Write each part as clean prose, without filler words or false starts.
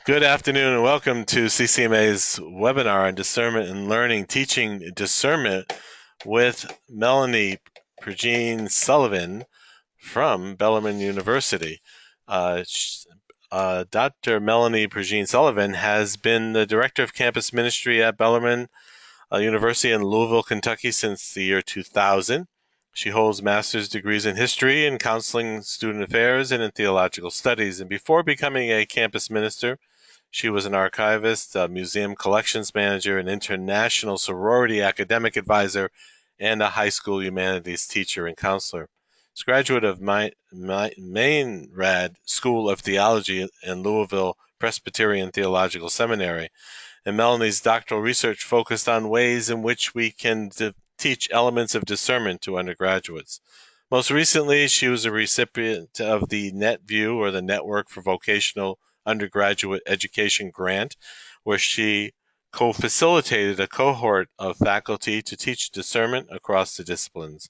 Good afternoon and welcome to CCMA's webinar on discernment and learning, teaching discernment with Melanie-Prejean Sullivan from Bellarmine University. Dr. Melanie-Prejean Sullivan has been the Director of Campus Ministry at Bellarmine University in Louisville, Kentucky since the year 2000. She holds master's degrees in history and counseling, student affairs, and in theological studies. And before becoming a campus minister, she was an archivist, a museum collections manager, an international sorority academic advisor, and a high school humanities teacher and counselor. She's a graduate of Mainrad School of Theology and Louisville Presbyterian Theological Seminary. And Melanie's doctoral research focused on ways in which we can teach elements of discernment to undergraduates. Most recently, she was a recipient of the NetView, or the Network for Vocational Undergraduate Education grant, where she co-facilitated a cohort of faculty to teach discernment across the disciplines.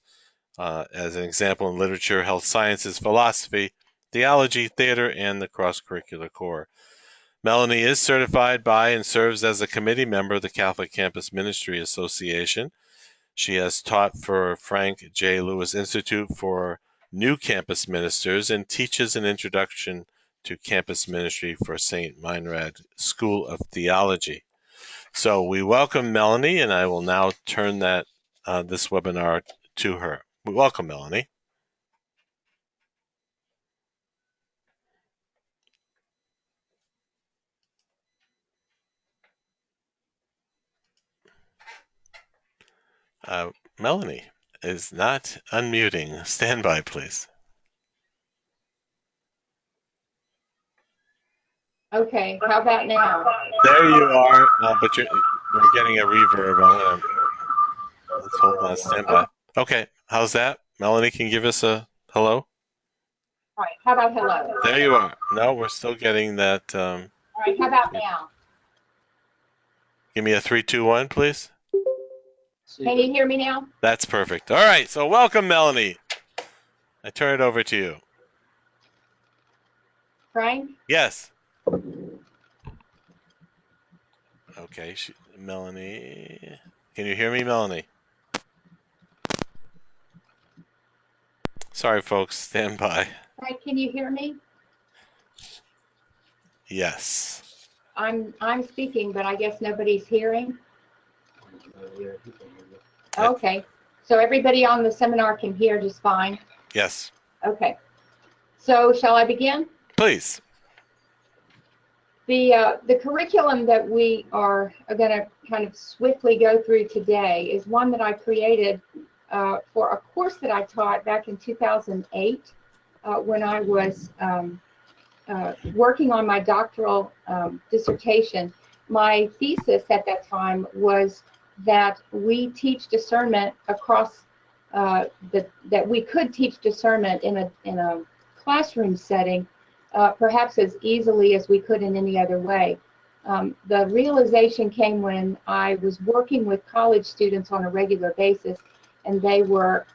As an example, in literature, health sciences, philosophy, theology, theater, and the cross-curricular core. Melanie is certified by and serves as a committee member of the Catholic Campus Ministry Association. She has taught for Frank J. Lewis Institute for New Campus Ministers and teaches an introduction to campus ministry for St. Meinrad School of Theology. So we welcome Melanie, and I will now turn this webinar to her. Welcome, Melanie. Melanie is not unmuting. Stand by, please. Okay, how about now? There you are, but we're getting a reverb. Let's hold on, stand by. Okay, how's that? Melanie can give us a hello? All right, how about hello? There you are. No, we're still getting that. All right, how about now? Give me a 3, 2, 1, please. Can you hear me now? That's perfect. All right, so welcome, Melanie. I turn it over to you. Frank? Yes. Okay, Melanie. Can you hear me, Melanie? Sorry, folks. Stand by. Frank, can you hear me? Yes. I'm speaking, but I guess nobody's hearing. Okay, so everybody on the seminar can hear just fine? Yes. Okay, so shall I begin? Please. The curriculum that we are going to kind of swiftly go through today is one that I created for a course that I taught back in 2008 when I was working on my doctoral dissertation. My thesis at that time was that we teach discernment across that we could teach discernment in a classroom setting, perhaps as easily as we could in any other way. The realization came when I was working with college students on a regular basis, and they were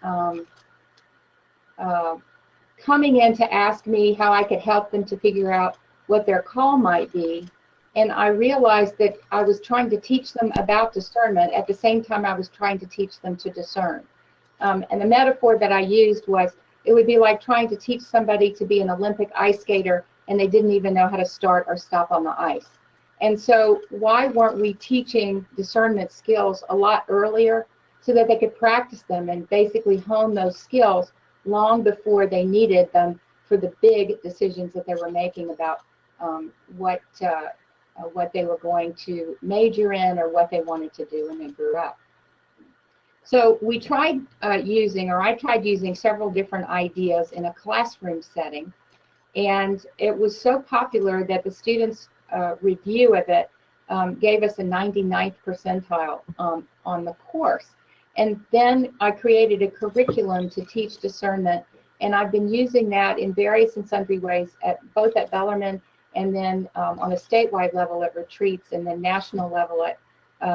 coming in to ask me how I could help them to figure out what their call might be. And I realized that I was trying to teach them about discernment at the same time I was trying to teach them to discern. And the metaphor that I used was, it would be like trying to teach somebody to be an Olympic ice skater and they didn't even know how to start or stop on the ice. And so why weren't we teaching discernment skills a lot earlier so that they could practice them and basically hone those skills long before they needed them for the big decisions that they were making about what they were going to major in or what they wanted to do when they grew up. So we tried I tried using several different ideas in a classroom setting, and it was so popular that the students' review of it gave us a 99th percentile on the course. And then I created a curriculum to teach discernment, and I've been using that in various and sundry ways, both at Bellarmine and then on a statewide level at retreats, and then national level at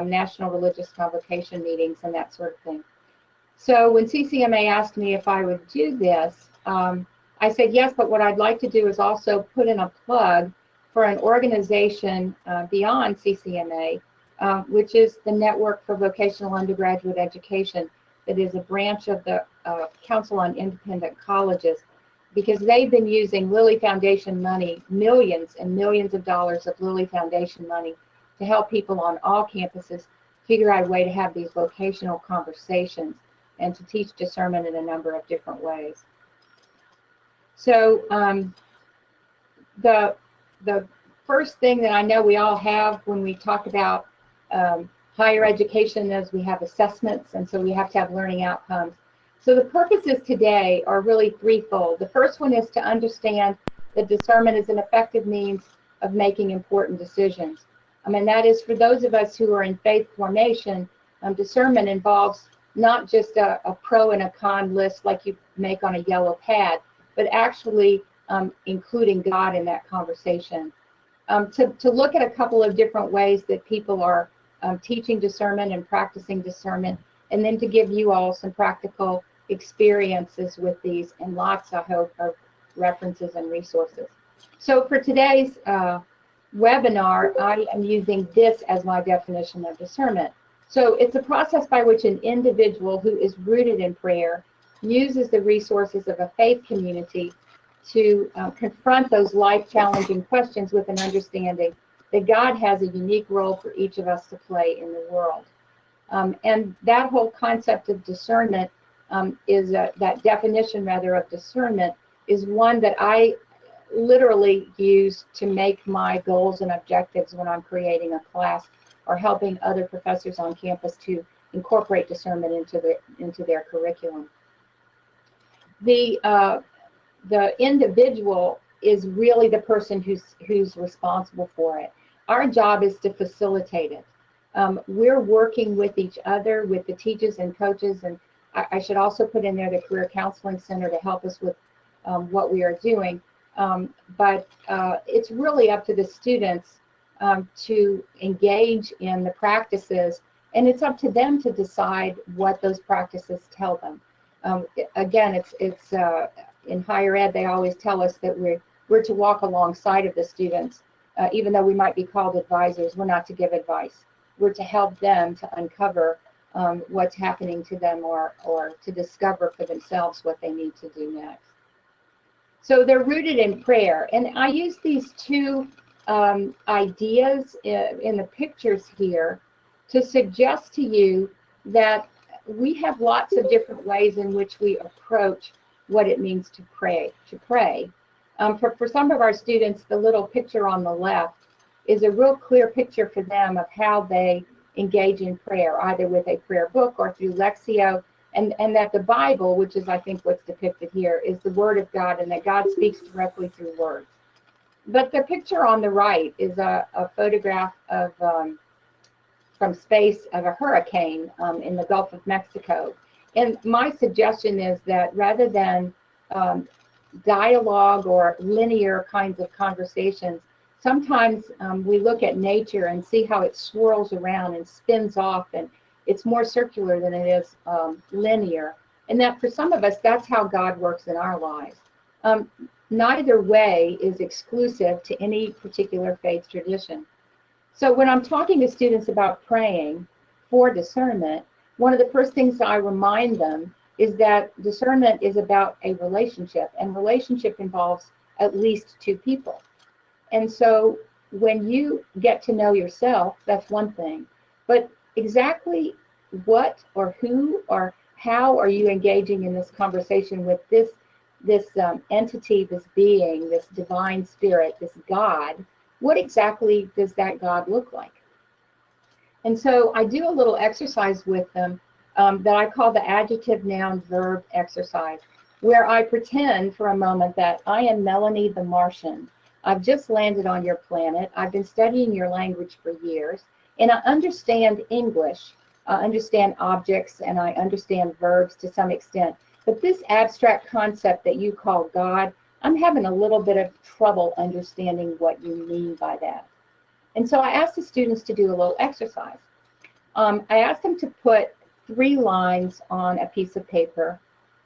national religious convocation meetings and that sort of thing. So when CCMA asked me if I would do this, I said yes, but what I'd like to do is also put in a plug for an organization beyond CCMA, which is the Network for Vocational Undergraduate Education, that is a branch of the Council on Independent Colleges, because they've been using Lilly Foundation money, millions and millions of dollars of Lilly Foundation money, to help people on all campuses figure out a way to have these vocational conversations and to teach discernment in a number of different ways. So the first thing that I know we all have when we talk about higher education is we have assessments, and so we have to have learning outcomes. So the purposes today are really threefold. The first one is to understand that discernment is an effective means of making important decisions. And that is for those of us who are in faith formation, discernment involves not just a pro and a con list like you make on a yellow pad, but actually including God in that conversation. To look at a couple of different ways that people are teaching discernment and practicing discernment, and then to give you all some practical experiences with these, and lots, I hope, of references and resources. So for today's webinar, I am using this as my definition of discernment. So it's a process by which an individual who is rooted in prayer uses the resources of a faith community to confront those life-challenging questions with an understanding that God has a unique role for each of us to play in the world. And that whole concept of discernment is that definition, rather, of discernment is one that I literally use to make my goals and objectives when I'm creating a class or helping other professors on campus to incorporate discernment into their curriculum. The individual is really the person who's responsible for it. Our job is to facilitate it. We're working with each other, with the teachers and coaches, and I should also put in there the Career Counseling Center to help us with what we are doing. But it's really up to the students to engage in the practices, and it's up to them to decide what those practices tell them. Again, it's in higher ed, they always tell us that we're to walk alongside of the students. Even though we might be called advisors, we're not to give advice. We're to help them to uncover what's happening to them, or to discover for themselves what they need to do next. So they're rooted in prayer. And I use these two ideas in the pictures here to suggest to you that we have lots of different ways in which we approach what it means to pray. For some of our students, the little picture on the left is a real clear picture for them of how they engage in prayer, either with a prayer book or through Lectio, and that the Bible, which is I think what's depicted here, is the Word of God, and that God speaks directly through words. But the picture on the right is a photograph of from space of a hurricane in the Gulf of Mexico. And my suggestion is that rather than dialogue or linear kinds of conversations, sometimes we look at nature and see how it swirls around and spins off, and it's more circular than it is linear. And that for some of us, that's how God works in our lives. Neither way is exclusive to any particular faith tradition. So when I'm talking to students about praying for discernment, one of the first things I remind them is that discernment is about a relationship, and relationship involves at least two people. And so when you get to know yourself, that's one thing. But exactly what or who or how are you engaging in this conversation with this entity, this being, this divine spirit, this God? What exactly does that God look like? And so I do a little exercise with them that I call the adjective, noun, verb exercise, where I pretend for a moment that I am Melanie the Martian. I've just landed on your planet. I've been studying your language for years, and I understand English. I understand objects, and I understand verbs to some extent. But this abstract concept that you call God, I'm having a little bit of trouble understanding what you mean by that. And so I asked the students to do a little exercise. I asked them to put 3 lines on a piece of paper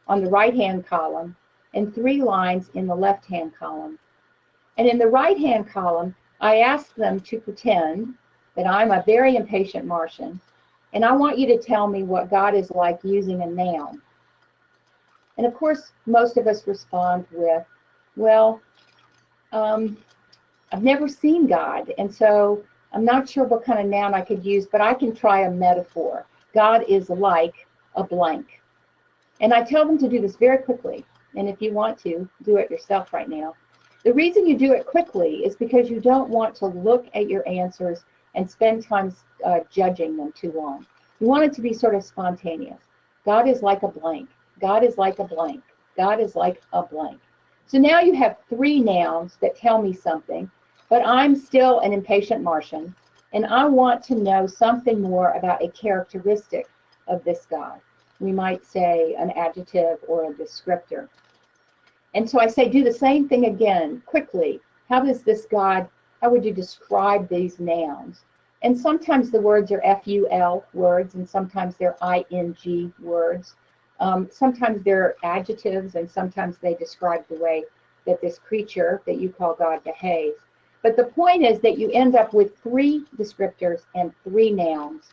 on the right-hand column and 3 lines in the left-hand column. And in the right-hand column, I ask them to pretend that I'm a very impatient Martian, and I want you to tell me what God is like using a noun. And of course, most of us respond with, well, I've never seen God, and so I'm not sure what kind of noun I could use, but I can try a metaphor. God is like a blank. And I tell them to do this very quickly. And if you want to, do it yourself right now. The reason you do it quickly is because you don't want to look at your answers and spend time judging them too long. You want it to be sort of spontaneous. God is like a blank. God is like a blank. God is like a blank. So now you have 3 nouns that tell me something, but I'm still an impatient Martian, and I want to know something more about a characteristic of this God. We might say an adjective or a descriptor. And so I say, do the same thing again, quickly. How does this God, how would you describe these nouns? And sometimes the words are FUL words, and sometimes they're ING words. Sometimes they're adjectives, and sometimes they describe the way that this creature that you call God behaves. But the point is that you end up with 3 descriptors and 3 nouns.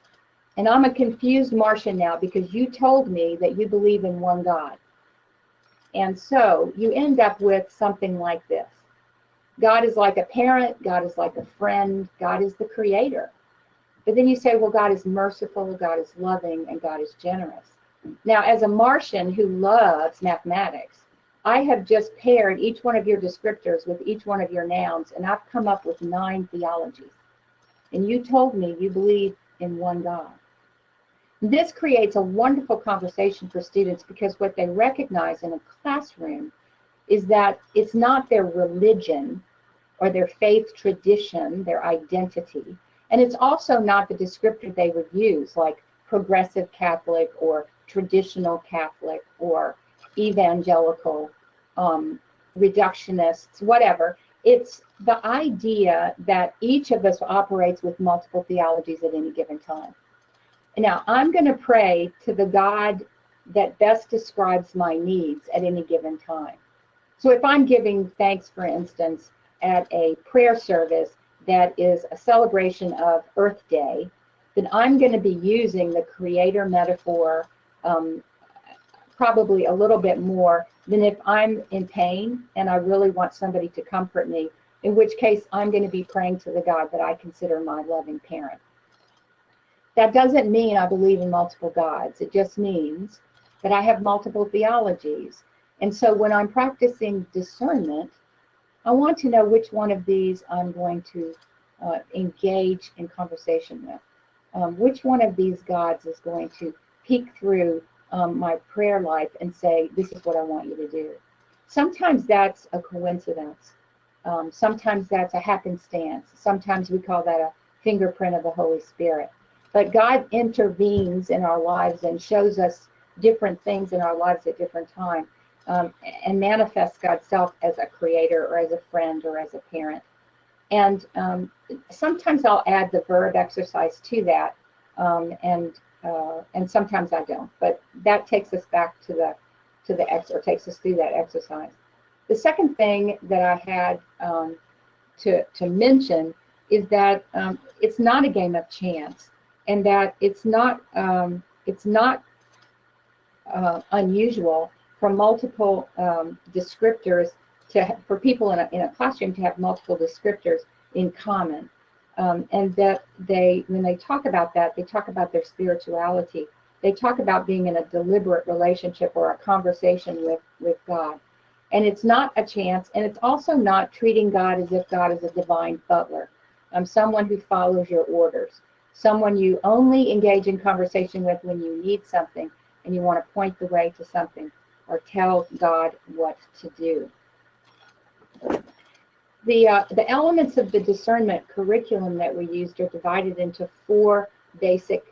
And I'm a confused Martian now because you told me that you believe in one God. And so you end up with something like this. God is like a parent, God is like a friend, God is the creator. But then you say, well, God is merciful, God is loving, and God is generous. Now, as a Martian who loves mathematics, I have just paired each one of your descriptors with each one of your nouns, and I've come up with 9 theologies. And you told me you believe in one God. This creates a wonderful conversation for students because what they recognize in a classroom is that it's not their religion or their faith tradition, their identity, and it's also not the descriptor they would use, like progressive Catholic or traditional Catholic or evangelical, reductionists, whatever. It's the idea that each of us operates with multiple theologies at any given time. Now, I'm going to pray to the God that best describes my needs at any given time. So if I'm giving thanks, for instance, at a prayer service that is a celebration of Earth Day, then I'm going to be using the creator metaphor probably a little bit more than if I'm in pain and I really want somebody to comfort me, in which case I'm going to be praying to the God that I consider my loving parent. That doesn't mean I believe in multiple gods. It just means that I have multiple theologies. And so when I'm practicing discernment, I want to know which one of these I'm going to engage in conversation with. Which one of these gods is going to peek through my prayer life and say, this is what I want you to do. Sometimes that's a coincidence. Sometimes that's a happenstance. Sometimes we call that a fingerprint of the Holy Spirit. But God intervenes in our lives and shows us different things in our lives at different times and manifests God's self as a creator or as a friend or as a parent. And sometimes I'll add the verb exercise to that, and sometimes I don't. But that takes us back to the takes us through that exercise. The second thing that I had to mention is that it's not a game of chance, and that it's not unusual for multiple descriptors for people in a classroom to have multiple descriptors in common, and that when they talk about that, they talk about their spirituality. They talk about being in a deliberate relationship or a conversation with God. And it's not a chance, and it's also not treating God as if God is a divine butler, someone who follows your orders, someone you only engage in conversation with when you need something and you want to point the way to something or tell God what to do. The elements of the discernment curriculum that we used are divided into 4 basic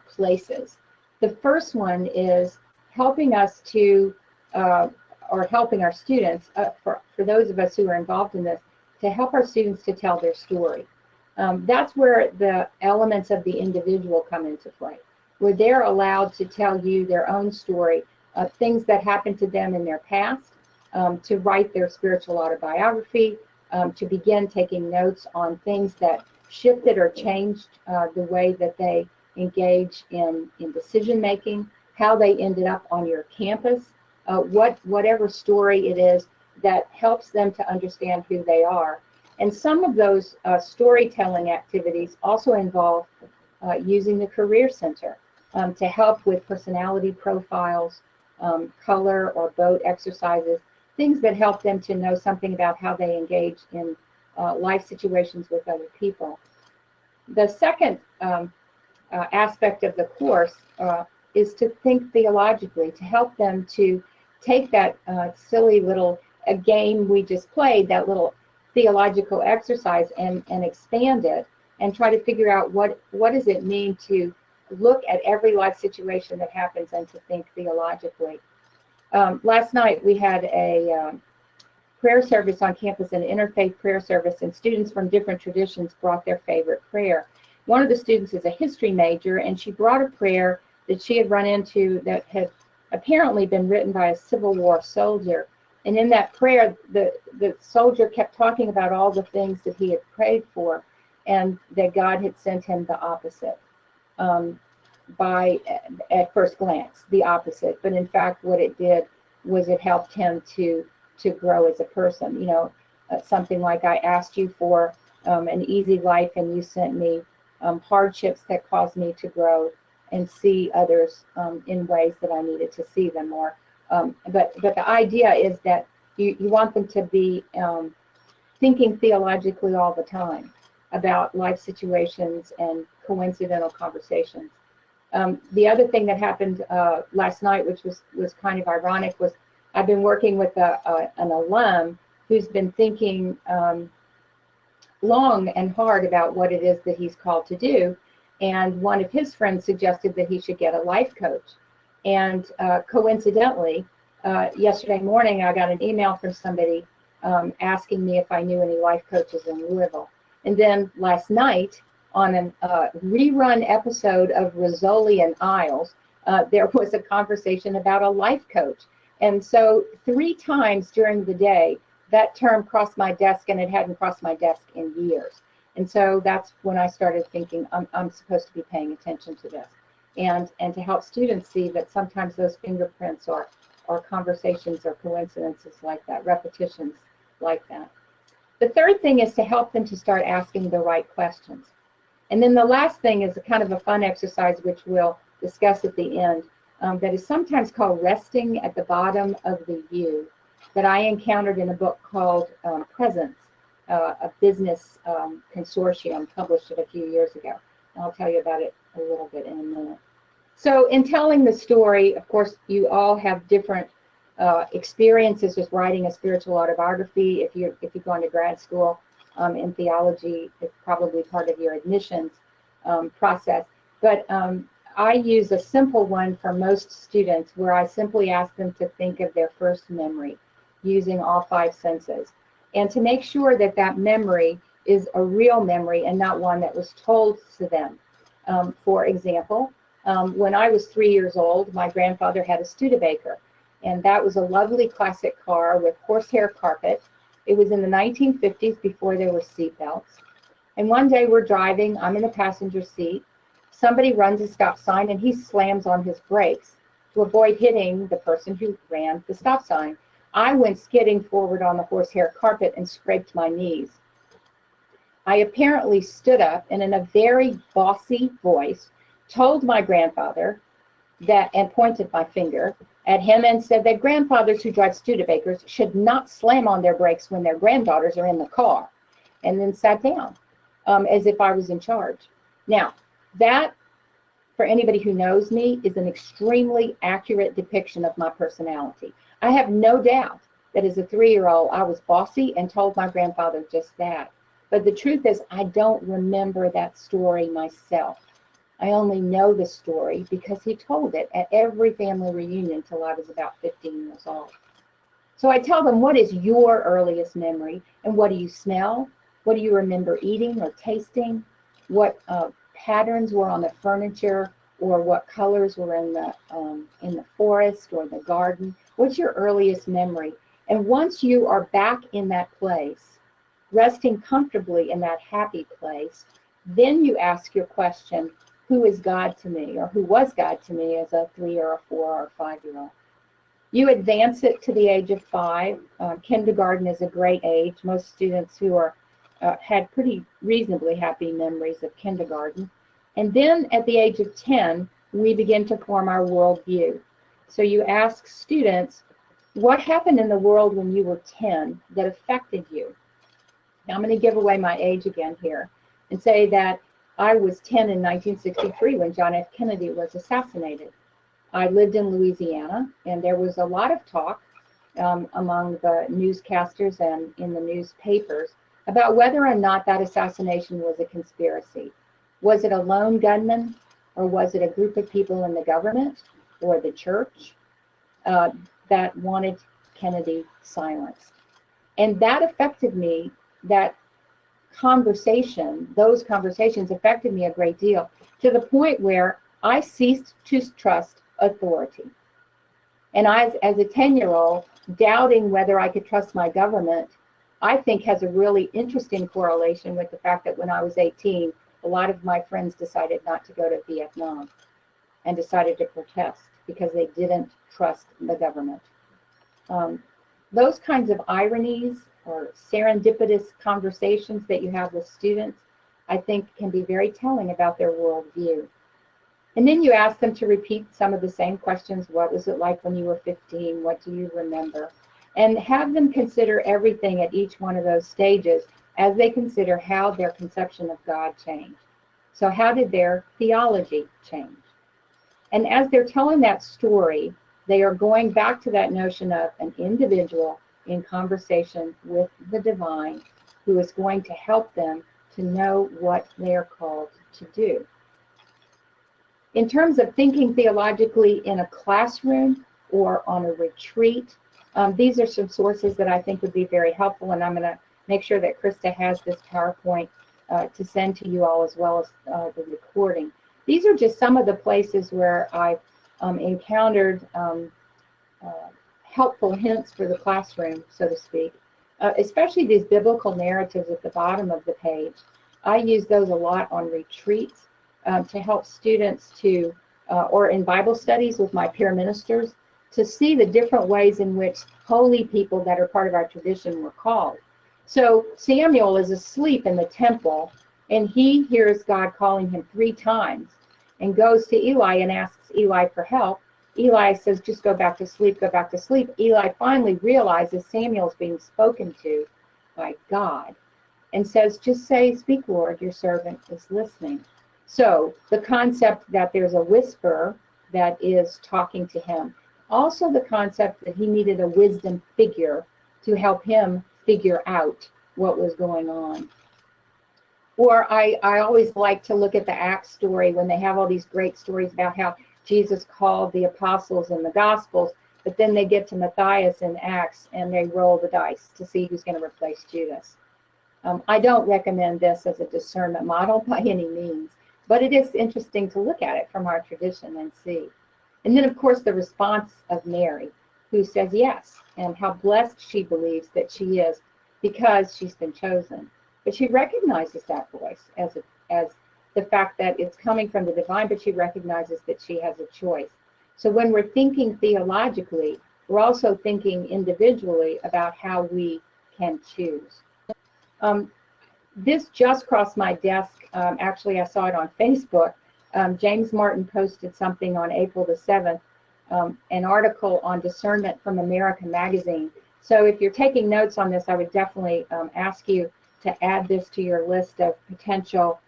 places. The first one is helping us to, or helping our students, for those of us who are involved in this, to help our students to tell their story. That's where the elements of the individual come into play, where they're allowed to tell you their own story of things that happened to them in their past, to write their spiritual autobiography, to begin taking notes on things that shifted or changed the way that they engage in decision making, how they ended up on your campus, whatever story it is that helps them to understand who they are. And some of those storytelling activities also involve using the Career Center to help with personality profiles, color or boat exercises, things that help them to know something about how they engage in life situations with other people. The second aspect of the course is to think theologically, to help them to take that silly little game we just played, that little theological exercise, and expand it and try to figure out what does it mean to look at every life situation that happens and to think theologically. Last night we had a prayer service on campus, an interfaith prayer service, and students from different traditions brought their favorite prayer. One of the students is a history major, and she brought a prayer that she had run into that had apparently been written by a Civil War soldier. And in that prayer, the soldier kept talking about all the things that he had prayed for, and that God had sent him the opposite. At first glance, the opposite. But in fact, what it did was it helped him to grow as a person. You know, something like, I asked you for an easy life, and you sent me hardships that caused me to grow and see others in ways that I needed to see them more. But the idea is that you want them to be thinking theologically all the time about life situations and coincidental conversations. The other thing that happened last night, which was kind of ironic, was I've been working with an alum who's been thinking long and hard about what it is that he's called to do. And one of his friends suggested that he should get a life coach. And coincidentally, yesterday morning, I got an email from somebody asking me if I knew any life coaches in Louisville. And then last night, on a rerun episode of Rizzoli and Isles, there was a conversation about a life coach. And so 3 times during the day, that term crossed my desk, and it hadn't crossed my desk in years. And so that's when I started thinking, I'm supposed to be paying attention to this. And to help students see that sometimes those fingerprints or conversations or coincidences like that, repetitions like that. The third thing is to help them to start asking the right questions. And then the last thing is a kind of a fun exercise, which we'll discuss at the end, that is sometimes called resting at the bottom of the U, that I encountered in a book called Presence, a business consortium published it a few years ago. And I'll tell you about it a little bit in a minute. So in telling the story, of course, you all have different experiences with writing a spiritual autobiography. If you're going to grad school in theology, it's probably part of your admissions process. But I use a simple one for most students, where I simply ask them to think of their first memory using all 5 senses, and to make sure that that memory is a real memory and not one that was told to them. For example, when I was 3 years old, my grandfather had a Studebaker, and that was a lovely classic car with horsehair carpet. It was in the 1950s, before there were seat belts. And one day we're driving, I'm in the passenger seat, somebody runs a stop sign, and he slams on his brakes to avoid hitting the person who ran the stop sign. I went skidding forward on the horsehair carpet and scraped my knees. I apparently stood up and in a very bossy voice told my grandfather that, and pointed my finger at him and said that grandfathers who drive Studebakers should not slam on their brakes when their granddaughters are in the car, and then sat down as if I was in charge. Now, that, for anybody who knows me, is an extremely accurate depiction of my personality. I have no doubt that as a 3-year-old, I was bossy and told my grandfather just that. But the truth is, I don't remember that story myself. I only know the story because he told it at every family reunion till I was about 15 years old. So I tell them, what is your earliest memory? And what do you smell? What do you remember eating or tasting? What patterns were on the furniture, or what colors were in the forest or the garden? What's your earliest memory? And once you are back in that place, resting comfortably in that happy place, then you ask your question, who is God to me, or who was God to me as a 3 or a 4 or a 5-year-old? You advance it to the age of 5. Kindergarten is a great age. Most students who are had pretty reasonably happy memories of kindergarten. And then at the age of 10, we begin to form our worldview. So you ask students, what happened in the world when you were 10 that affected you? Now I'm going to give away my age again here and say that I was 10 in 1963 when John F. Kennedy was assassinated. I lived in Louisiana, and there was a lot of talk among the newscasters and in the newspapers about whether or not that assassination was a conspiracy. Was it a lone gunman, or was it a group of people in the government or the church that wanted Kennedy silenced? And that affected me, that conversation, those conversations affected me a great deal, to the point where I ceased to trust authority. And I, as a 10-year-old, doubting whether I could trust my government, I think has a really interesting correlation with the fact that when I was 18, a lot of my friends decided not to go to Vietnam and decided to protest because they didn't trust the government. Those kinds of ironies or serendipitous conversations that you have with students, I think can be very telling about their worldview. And then you ask them to repeat some of the same questions. What was it like when you were 15? What do you remember? And have them consider everything at each one of those stages as they consider how their conception of God changed. So how did their theology change? And as they're telling that story, they are going back to that notion of an individual in conversation with the divine who is going to help them to know what they are called to do. In terms of thinking theologically in a classroom or on a retreat, these are some sources that I think would be very helpful, and I'm going to make sure that Krista has this PowerPoint to send to you all, as well as the recording. These are just some of the places where I've encountered helpful hints for the classroom, so to speak, especially these biblical narratives at the bottom of the page. I use those a lot on retreats to help students to, or in Bible studies with my peer ministers, to see the different ways in which holy people that are part of our tradition were called. So Samuel is asleep in the temple, and he hears God calling him 3 times and goes to Eli and asks Eli for help. Eli says, just go back to sleep, go back to sleep. Eli finally realizes Samuel's being spoken to by God and says, just say, speak, Lord, your servant is listening. So the concept that there's a whisper that is talking to him. Also the concept that he needed a wisdom figure to help him figure out what was going on. Or I always like to look at the Acts story when they have all these great stories about how Jesus called the apostles in the Gospels, but then they get to Matthias in Acts and they roll the dice to see who's going to replace Judas. I don't recommend this as a discernment model by any means, but it is interesting to look at it from our tradition and see. And then, of course, the response of Mary, who says yes, and how blessed she believes that she is because she's been chosen. But she recognizes that voice as the fact that it's coming from the divine, but she recognizes that she has a choice. So when we're thinking theologically, we're also thinking individually about how we can choose. This just crossed my desk. Actually, I saw it on Facebook. James Martin posted something on April the 7th, an article on discernment from America Magazine. So if you're taking notes on this, I would definitely ask you to add this to your list of potential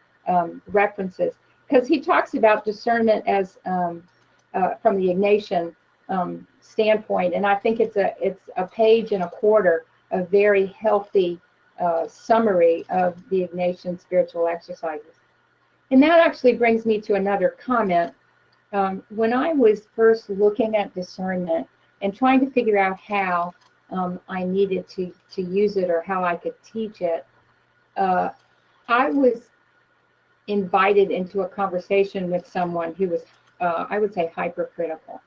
references, because he talks about discernment as from the Ignatian standpoint, and I think it's a page and a quarter of very healthy summary of the Ignatian spiritual exercises. And that actually brings me to another comment. When I was first looking at discernment and trying to figure out how I needed to use it or how I could teach it, I was invited into a conversation with someone who was, I would say, hypercritical.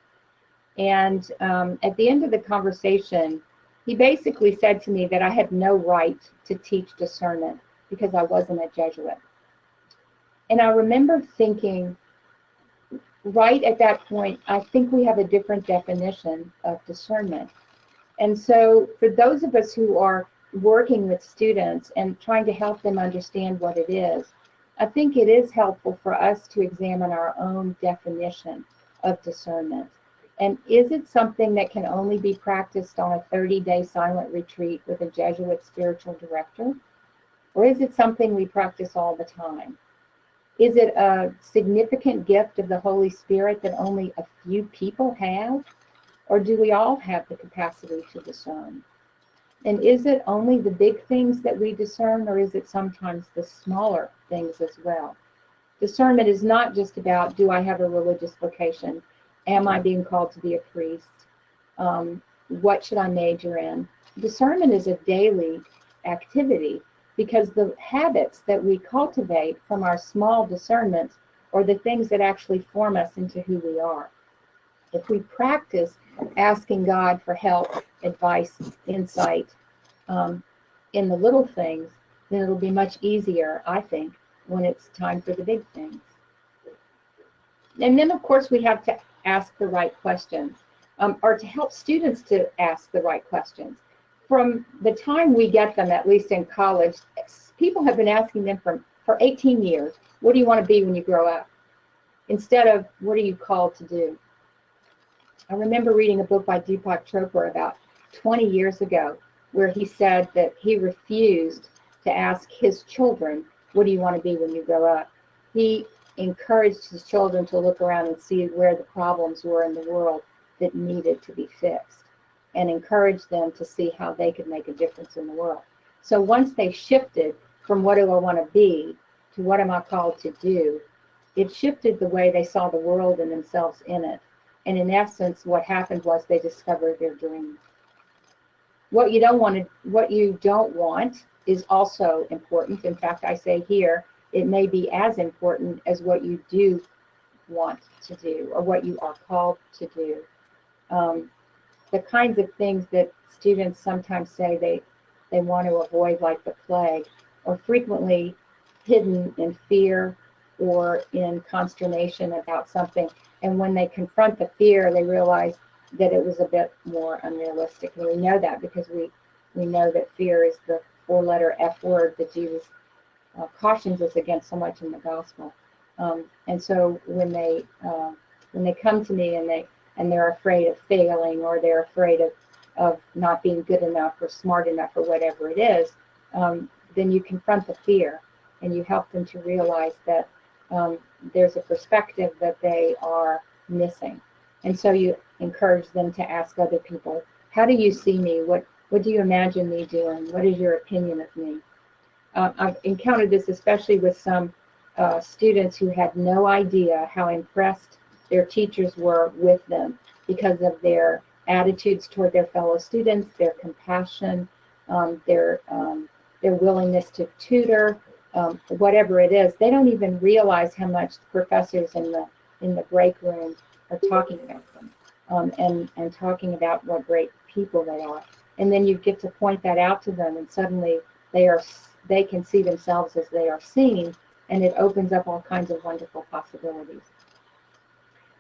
And at the end of the conversation, he basically said to me that I had no right to teach discernment because I wasn't a Jesuit. And I remember thinking, right at that point, I think we have a different definition of discernment. And so for those of us who are working with students and trying to help them understand what it is, I think it is helpful for us to examine our own definition of discernment. And is it something that can only be practiced on a 30-day silent retreat with a Jesuit spiritual director? Or is it something we practice all the time? Is it a significant gift of the Holy Spirit that only a few people have? Or do we all have the capacity to discern? And is it only the big things that we discern, or is it sometimes the smaller things as well? Discernment is not just about, do I have a religious vocation? Am I being called to be a priest? What should I major in? Discernment is a daily activity, because the habits that we cultivate from our small discernments are the things that actually form us into who we are. If we practice asking God for help, advice, insight in the little things, then it'll be much easier, I think, when it's time for the big things. And then, of course, we have to ask the right questions, or to help students to ask the right questions. From the time we get them, at least in college, people have been asking them for 18 years, what do you want to be when you grow up? Instead of, what are you called to do? I remember reading a book by Deepak Chopra about 20 years ago, where he said that he refused to ask his children, what do you want to be when you grow up? He encouraged his children to look around and see where the problems were in the world that needed to be fixed, and encouraged them to see how they could make a difference in the world. So once they shifted from what do I want to be to what am I called to do, it shifted the way they saw the world and themselves in it. And in essence, what happened was they discovered their dream. What you don't want is also important. In fact, I say here, it may be as important as what you do want to do or what you are called to do. The kinds of things that students sometimes say they want to avoid, like the plague, are frequently hidden in fear or in consternation about something. And when they confront the fear, they realize that it was a bit more unrealistic. And we know that because we know that fear is the four-letter F word that Jesus cautions us against so much in the gospel. And so when they come to me and they're afraid of failing, or they're afraid of not being good enough or smart enough or whatever it is, then you confront the fear and you help them to realize that there's a perspective that they are missing. And so you encourage them to ask other people, how do you see me? What do you imagine me doing? What is your opinion of me? I've encountered this especially with some students who had no idea how impressed their teachers were with them because of their attitudes toward their fellow students, their compassion, their willingness to tutor, whatever it is. They don't even realize how much professors in the break room are talking about them, and talking about what great people they are. And then you get to point that out to them, and suddenly they can see themselves as they are seen, and it opens up all kinds of wonderful possibilities.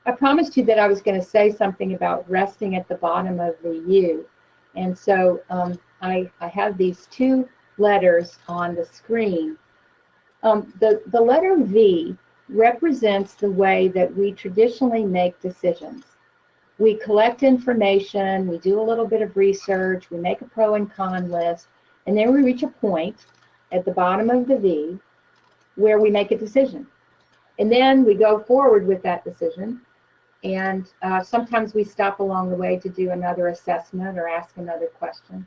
I promised you that I was going to say something about resting at the bottom of the U. And so I have these two letters on the screen. The letter V represents the way that we traditionally make decisions. We collect information, we do a little bit of research, we make a pro and con list, and then we reach a point at the bottom of the V where we make a decision. And then we go forward with that decision, and sometimes we stop along the way to do another assessment or ask another question.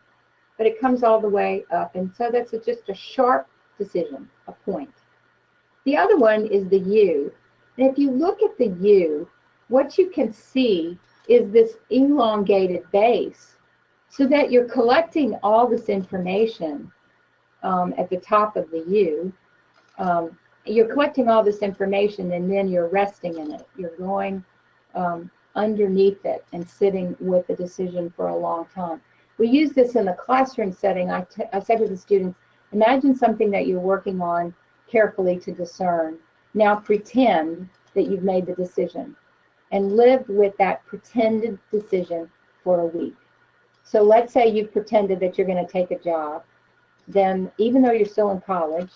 But it comes all the way up, and so that's just a sharp decision, a point. The other one is the U. And if you look at the U, what you can see is this elongated base, so that you're collecting all this information at the top of the U. You're collecting all this information, and then you're resting in it. You're going underneath it and sitting with the decision for a long time. we use this in the classroom setting. I said to the students, imagine something that you're working on carefully to discern. Now pretend that you've made the decision and live with that pretended decision for a week. So let's say you've pretended that you're going to take a job. Then even though you're still in college,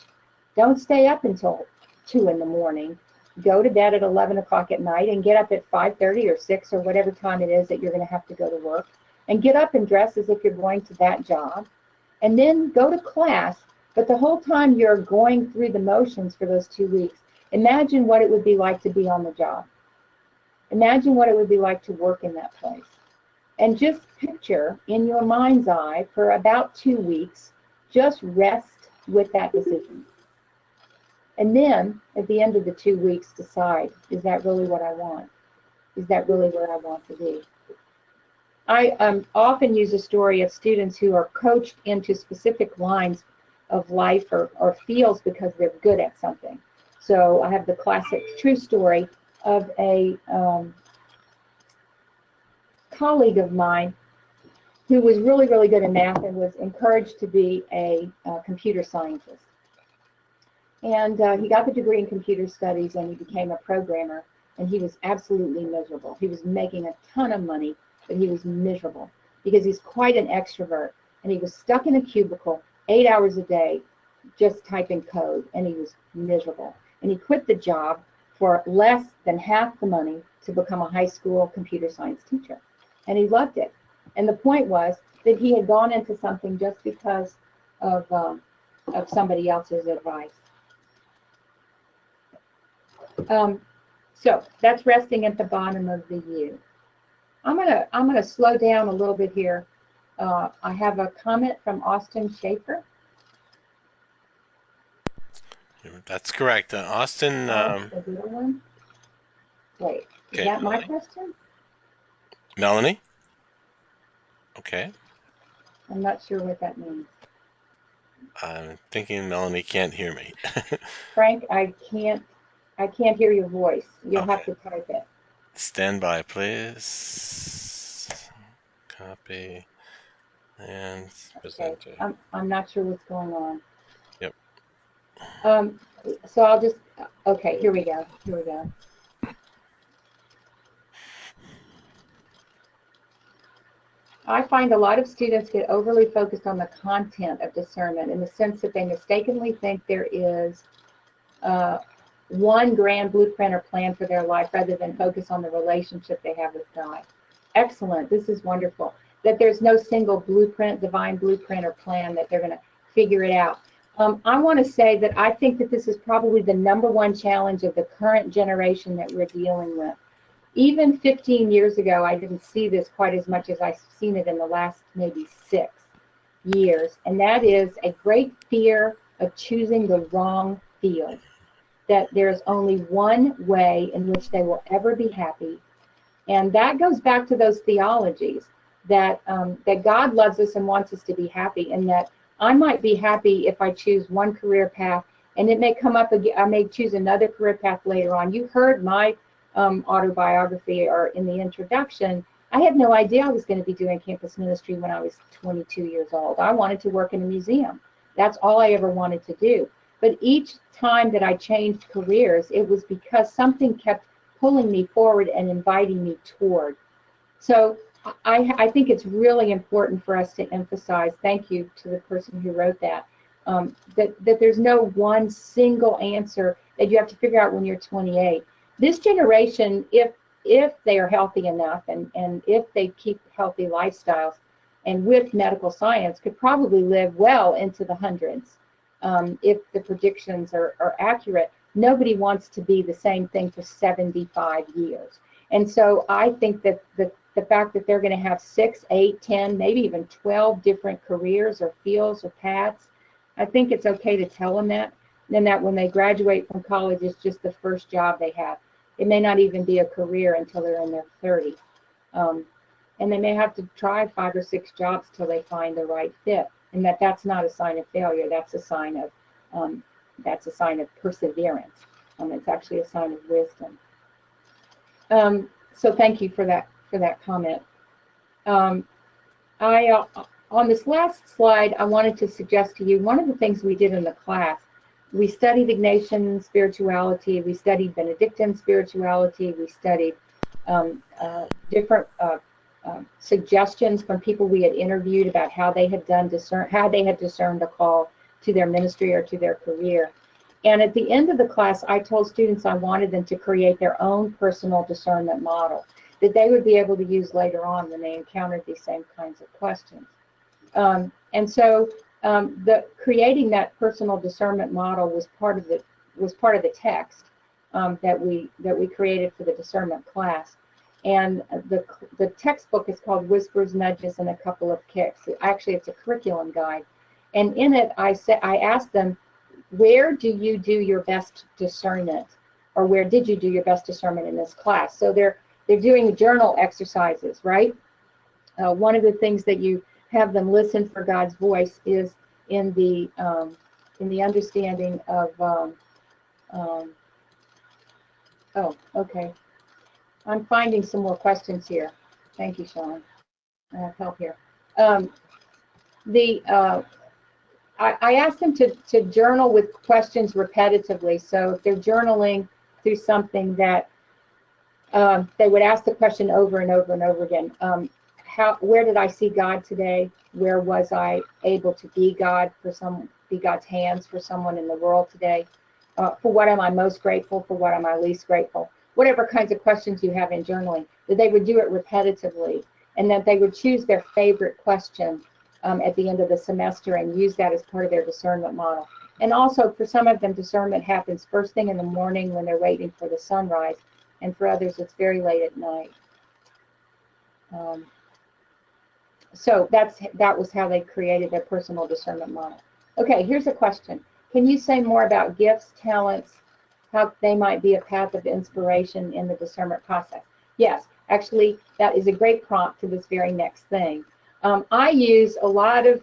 don't stay up until 2 in the morning. Go to bed at 11 o'clock at night and get up at 5:30 or 6 or whatever time it is that you're going to have to go to work. And get up and dress as if you're going to that job. And then go to class. But the whole time you're going through the motions for those 2 weeks, imagine what it would be like to be on the job. Imagine what it would be like to work in that place. And just picture in your mind's eye for about 2 weeks, just rest with that decision. And then at the end of the 2 weeks, decide, is that really what I want? Is that really where I want to be? I often use a story of students who are coached into specific lines of life or fields because they're good at something. So I have the classic true story of a colleague of mine who was really, really good in math and was encouraged to be a computer scientist. And he got the degree in computer studies and he became a programmer, and he was absolutely miserable. He was making a ton of money, but he was miserable because he's quite an extrovert, and he was stuck in a cubicle 8 hours a day just typing code, and he was miserable. And he quit the job for less than half the money to become a high school computer science teacher. And he loved it. And the point was that he had gone into something just because of somebody else's advice. So that's resting at the bottom of the U. I'm gonna slow down a little bit here. I have a comment from Austin Schaefer. That's correct. Austin. The little one. Wait, is that my question? Melanie? Okay. I'm not sure what that means. I'm thinking Melanie can't hear me. Frank, I can't hear your voice. You'll have to type it. Stand by, please. Copy and present. Okay. I'm not sure what's going on. Yep. So I'll just, okay, here we go. Here we go. I find a lot of students get overly focused on the content of discernment in the sense that they mistakenly think there is one grand blueprint or plan for their life rather than focus on the relationship they have with God. Excellent. This is wonderful. That there's no single blueprint, divine blueprint or plan that they're going to figure it out. I want to say that I think that this is probably the #1 challenge of the current generation that we're dealing with. Even 15 years ago, I didn't see this quite as much as I've seen it in the last maybe 6 years. And that is a great fear of choosing the wrong field. That there's only one way in which they will ever be happy. And that goes back to those theologies that, that God loves us and wants us to be happy, and that I might be happy if I choose one career path, and it may come up again, I may choose another career path later on. You heard my autobiography or in the introduction. I had no idea I was going to be doing campus ministry when I was 22 years old. I wanted to work in a museum. That's all I ever wanted to do. But each time that I changed careers, it was because something kept pulling me forward and inviting me toward. So I think it's really important for us to emphasize, thank you to the person who wrote that, that there's no one single answer that you have to figure out when you're 28. This generation, if they are healthy enough and if they keep healthy lifestyles and with medical science, could probably live well into the hundreds if the predictions are accurate. Nobody wants to be the same thing for 75 years. And so I think that the fact that they're going to have 6, 8, 10, maybe even 12 different careers or fields or paths, I think it's okay to tell them that. And that when they graduate from college, it's just the first job they have. It may not even be a career until they're in their 30s. And they may have to try 5 or 6 jobs till they find the right fit. And that's not a sign of failure. That's a sign of perseverance. It's actually a sign of wisdom. So thank you for that comment. on this last slide, I wanted to suggest to you one of the things we did in the class. We studied Ignatian spirituality, we studied Benedictine spirituality, we studied different suggestions from people we had interviewed about how they had discerned a call to their ministry or to their career. And at the end of the class, I told students I wanted them to create their own personal discernment model that they would be able to use later on when they encountered these same kinds of questions. And so creating that personal discernment model was part of the text that we created for the discernment class. And the textbook is called Whispers, Nudges, and a Couple of Kicks. Actually, it's a curriculum guide. And in it, I asked them, where do you do your best discernment, or where did you do your best discernment in this class? So they're doing journal exercises, right? One of the things that you have them listen for God's voice is in the understanding of. Oh, okay. I'm finding some more questions here. Thank you, Sean. I have help here. I asked them to journal with questions repetitively. So if they're journaling through something that they would ask the question over and over and over again. Where did I see God today? Where was I able to be God's hands for someone in the world today? For what am I most grateful? For what am I least grateful? Whatever kinds of questions you have in journaling, that they would do it repetitively, and that they would choose their favorite question at the end of the semester and use that as part of their discernment model. And also, for some of them, discernment happens first thing in the morning when they're waiting for the sunrise, and for others, it's very late at night. So that was how they created their personal discernment model. Okay, here's a question. Can you say more about gifts, talents, how they might be a path of inspiration in the discernment process? Yes, actually, that is a great prompt to this very next thing. I use a lot of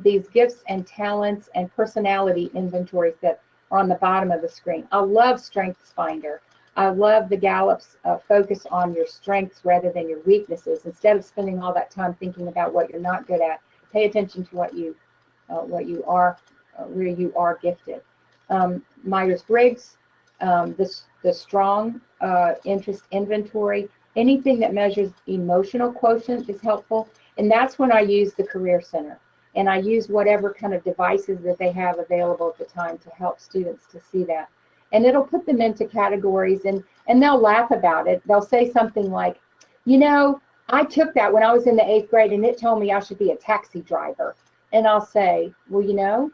these gifts and talents and personality inventories that are on the bottom of the screen. I love Strengths Finder. I love the Gallup's focus on your strengths rather than your weaknesses. Instead of spending all that time thinking about what you're not good at, pay attention to what you are, where you are gifted. Myers-Briggs, the Strong Interest Inventory, anything that measures emotional quotient is helpful. And that's when I use the Career Center. And I use whatever kind of devices that they have available at the time to help students to see that. And it'll put them into categories, and they'll laugh about it. They'll say something like, you know, I took that when I was in the 8th grade and it told me I should be a taxi driver. And I'll say, well, you know,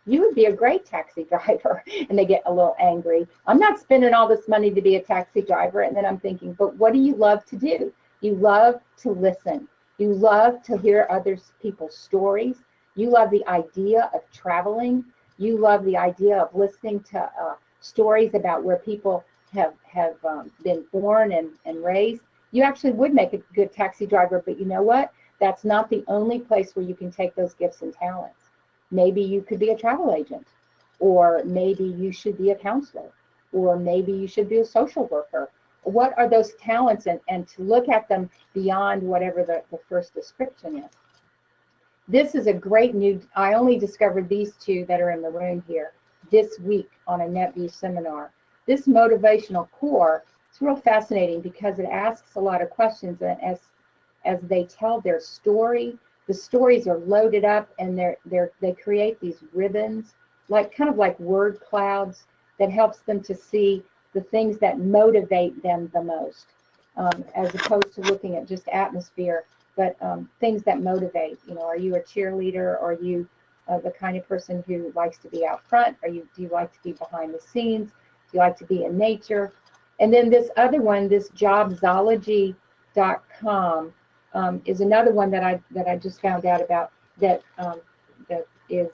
you would be a great taxi driver. And they get a little angry. I'm not spending all this money to be a taxi driver. And then I'm thinking, but what do you love to do? You love to listen. You love to hear other people's stories. You love the idea of traveling. You love the idea of listening to stories about where people have been born and raised. You actually would make a good taxi driver, but you know what? That's not the only place where you can take those gifts and talents. Maybe you could be a travel agent, or maybe you should be a counselor, or maybe you should be a social worker. What are those talents, and to look at them beyond whatever the first description is. This is a great new, I only discovered these two that are in the room here this week on a NetView seminar. This motivational core, it's real fascinating because it asks a lot of questions, and as they tell their story, the stories are loaded up, and they create these ribbons, kind of like word clouds, that helps them to see the things that motivate them the most, as opposed to looking at just atmosphere, but things that motivate. You know, are you a cheerleader? Are you the kind of person who likes to be out front? Do you like to be behind the scenes? Do you like to be in nature? And then this other one, this jobsology.com, is another one that I just found out about that is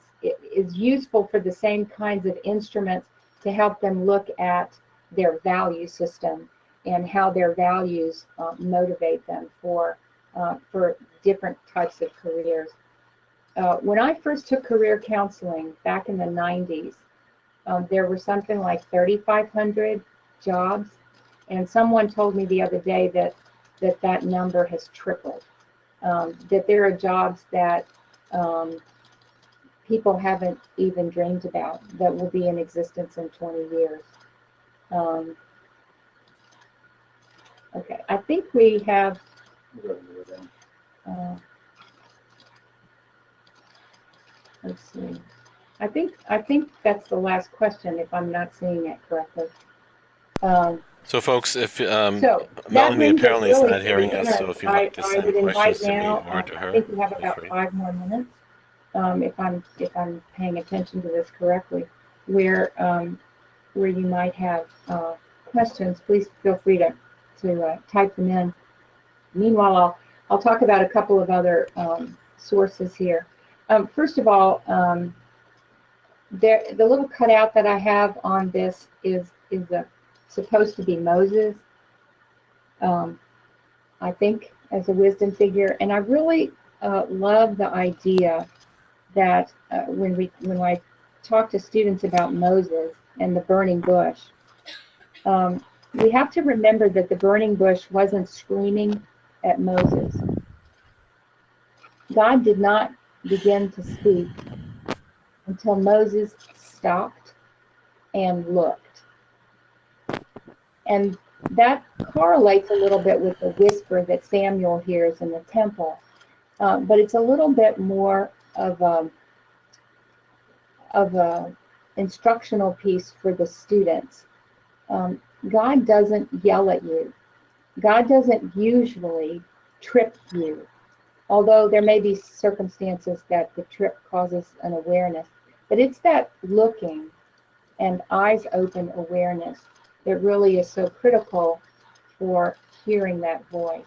useful for the same kinds of instruments to help them look at their value system and how their values motivate them for different types of careers. When I first took career counseling back in the 90s, there were something like 3,500 jobs, and someone told me the other day that number has tripled. that there are jobs that people haven't even dreamed about that will be in existence in 20 years. Okay, I think we have. Let's see. I think that's the last question, if I'm not seeing it correctly. So, folks, if So that Melanie brings us apparently is really not to hearing the us, so if end. you'd like to I send would invite questions to me now. or to I her, think we have feel about free. 5 more minutes, if I'm paying attention to this correctly, where you might have questions. Please feel free to type them in. Meanwhile, I'll talk about a couple of other sources here. First of all, the little cutout that I have on this is supposed to be Moses, I think, as a wisdom figure, and I really love the idea that when I talk to students about Moses and the burning bush, we have to remember that the burning bush wasn't screaming at Moses. God did not begin to speak until Moses stopped and looked. And that correlates a little bit with the whisper that Samuel hears in the temple. But it's a little bit more of a instructional piece for the students. God doesn't yell at you. God doesn't usually trip you, although there may be circumstances that the trip causes an awareness. But it's that looking and eyes open awareness that really is so critical for hearing that voice.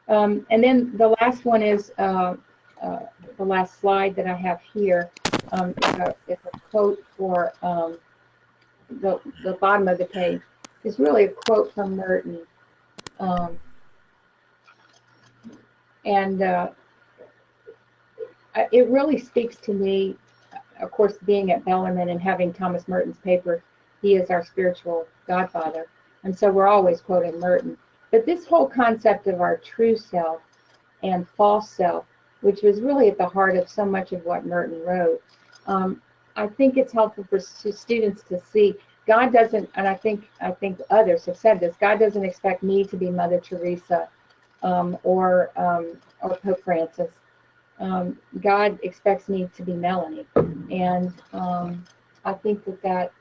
And then the last one is the last slide that I have here. It's a quote for the bottom of the page. It's really a quote from Merton. And it really speaks to me. Of course, being at Bellarmine and having Thomas Merton's paper, he is our spiritual godfather. And so we're always quoting Merton. But this whole concept of our true self and false self, which was really at the heart of so much of what Merton wrote, I think it's helpful for students to see God doesn't, and I think others have said this, God doesn't expect me to be Mother Teresa or Pope Francis. God expects me to be Melanie. And I think that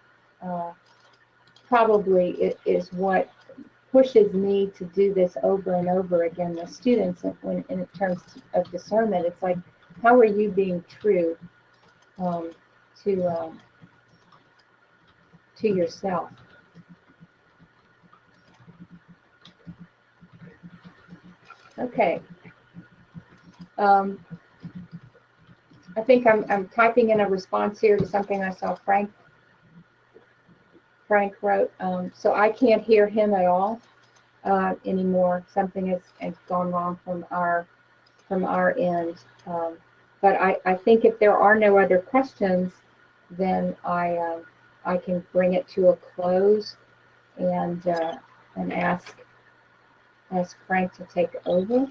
probably is what pushes me to do this over and over again with students in terms of discernment. It's like, how are you being true to yourself? Okay. I think I'm typing in a response here to something I saw Frank wrote. So I can't hear him at all anymore. Something has gone wrong from our end. But I think if there are no other questions, then I can bring it to a close and ask Frank to take over.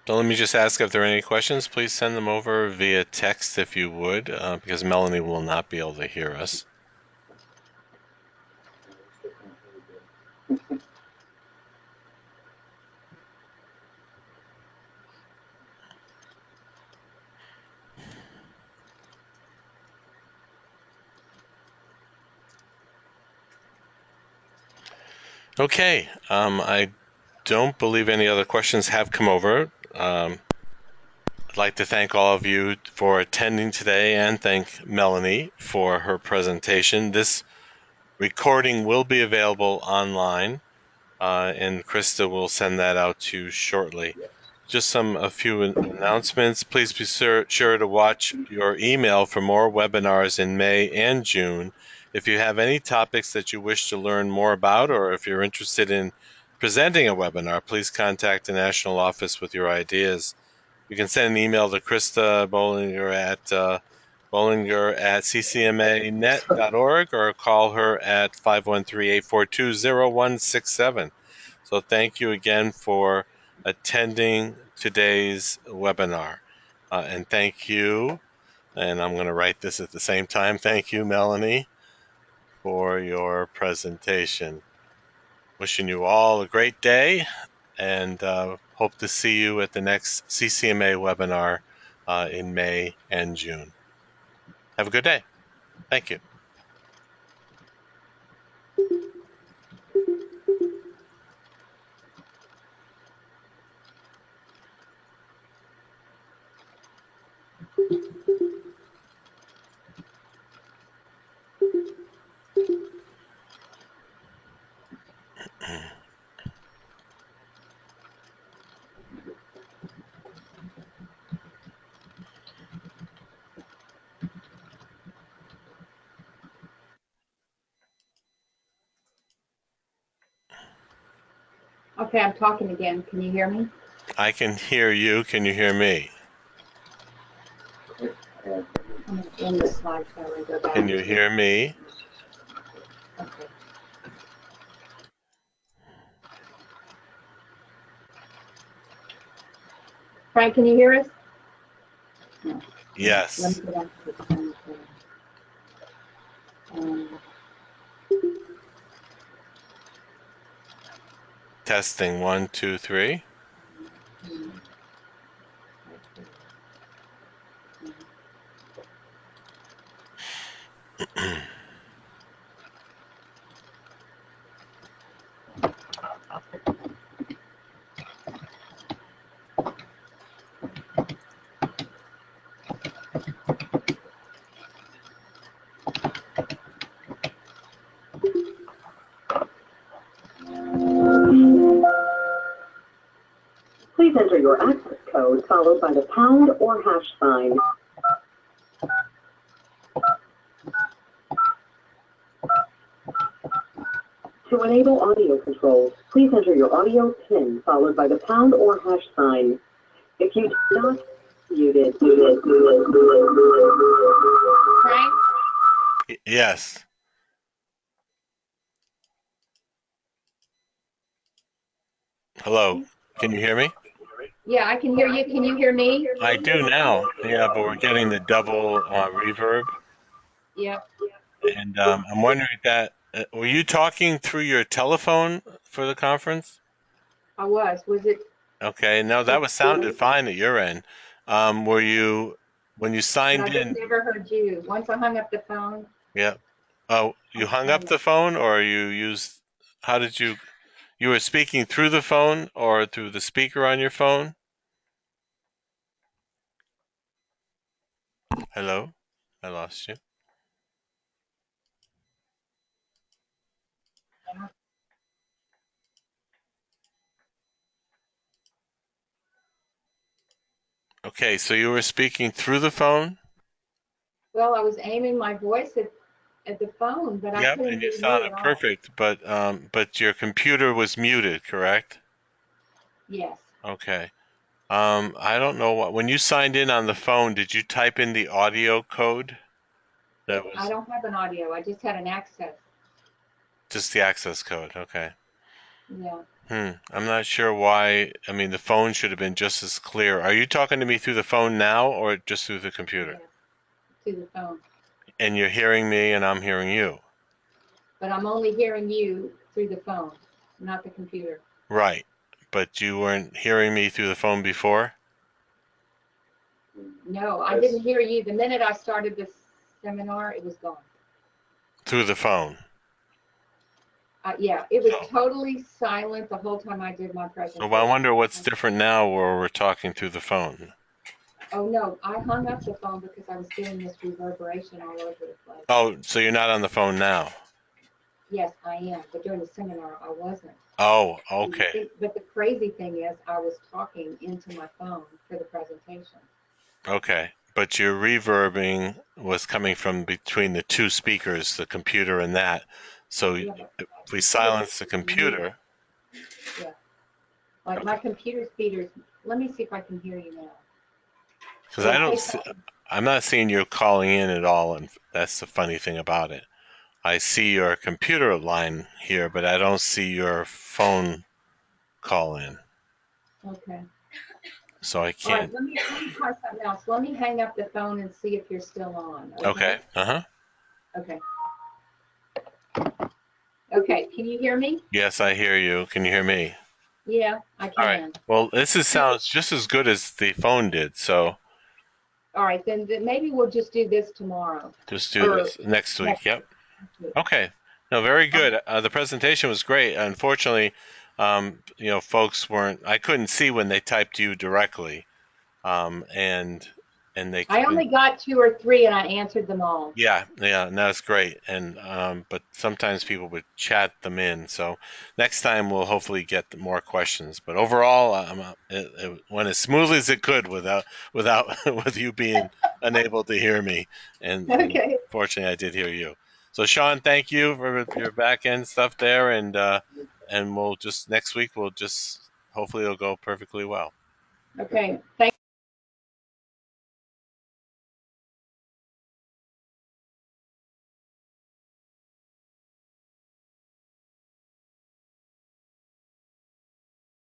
So let me just ask if there are any questions. Please send them over via text if you would, because Melanie will not be able to hear us. Okay, I don't believe any other questions have come over. I'd like to thank all of you for attending today and thank Melanie for her presentation. This recording will be available online, and Krista will send that out to you shortly. Just a few announcements. Please be sure to watch your email for more webinars in May and June. If you have any topics that you wish to learn more about, or if you're interested in presenting a webinar, please contact the national office with your ideas. You can send an email to Krista Bollinger at ccmanet.org or call her at 513-842-0167. So thank you again for attending today's webinar. And thank you, and I'm going to write this at the same time, thank you, Melanie, for your presentation. Wishing you all a great day, and hope to see you at the next CCMA webinar in May and June. Have a good day. Thank you. Okay, I'm talking again. Can you hear me? I can hear you. Can you hear me? I'm going to end the slideshow and go back. Can you hear me? Okay. Frank, can you hear us? No. Yes. Let me go back to the phone. Testing 1, 2, 3. Please enter your access code followed by the pound or hash sign. To enable audio controls, please enter your audio PIN followed by the pound or hash sign. If you do not, muted. Frank? Yes. Hello. Can you hear me? Yeah, I can hear you. Can you hear me? I do now. Yeah, but we're getting the double reverb. Yep. And I'm wondering that, were you talking through your telephone for the conference? I was. Was it? Okay, no, that was sounded fine at your end. Were you, when you But signed I just in? never heard you. Once I hung up the phone. Yeah. Oh, you hung up the phone, or you used, how did you were speaking through the phone or through the speaker on your phone? Hello? I lost you. Okay, so you were speaking through the phone? Well, I was aiming my voice at the phone, but I Yep, couldn't and you hear you at sounded all. perfect, but your computer was muted, correct? Yes. Okay. I don't know what, when you signed in on the phone, did you type in the audio code? That I was don't have an audio. I just had an access. just the access code. Okay. Yeah. I'm not sure why. I mean, the phone should have been just as clear. Are you talking to me through the phone now or just through the computer? Yes. To the phone. And you're hearing me and I'm hearing you. But I'm only hearing you through the phone, not the computer. Right. But you weren't hearing me through the phone before? No, I didn't hear you. The minute I started this seminar, it was gone. Through the phone. Yeah, it was So, totally silent the whole time I did my so presentation. I wonder what's different now where we're talking through the phone. Oh, no, I hung up the phone because I was getting this reverberation all over the place. Oh, so you're not on the phone now? Yes, I am, but during the seminar, I wasn't. Oh, okay. But the crazy thing is, I was talking into my phone for the presentation. Okay. But your reverbing was coming from between the two speakers, the computer and that. So Yeah, if we silence the computer. Yeah, like my computer speakers. Let me see if I can hear you now. Because I'm not seeing you calling in at all, and that's the funny thing about it. I see your computer line here, but I don't see your phone call in. Okay. So I All right, can't. let me try something else. Let me hang up the phone and see if you're still on. Okay. Uh-huh. Okay. Okay, can you hear me? Yes, I hear you. Can you hear me? Yeah, I All right. can. Well, sounds just as good as the phone did. So All right, then maybe we'll just do this tomorrow. just do Or this next week. next Yep. week. Okay. No, very good. The presentation was great. Unfortunately, folks weren't. I couldn't see when they typed you directly, and they I couldn't. only got 2 or 3 and I answered them all. Yeah, yeah, no, that's great. And but sometimes people would chat them in. So next time we'll hopefully get more questions. But overall, it went as smoothly as it could without with you being unable to hear me. And Okay. fortunately, I did hear you. So Sean, thank you for your back end stuff there, and we'll just next week we'll just hopefully it'll go perfectly well. Okay. Thank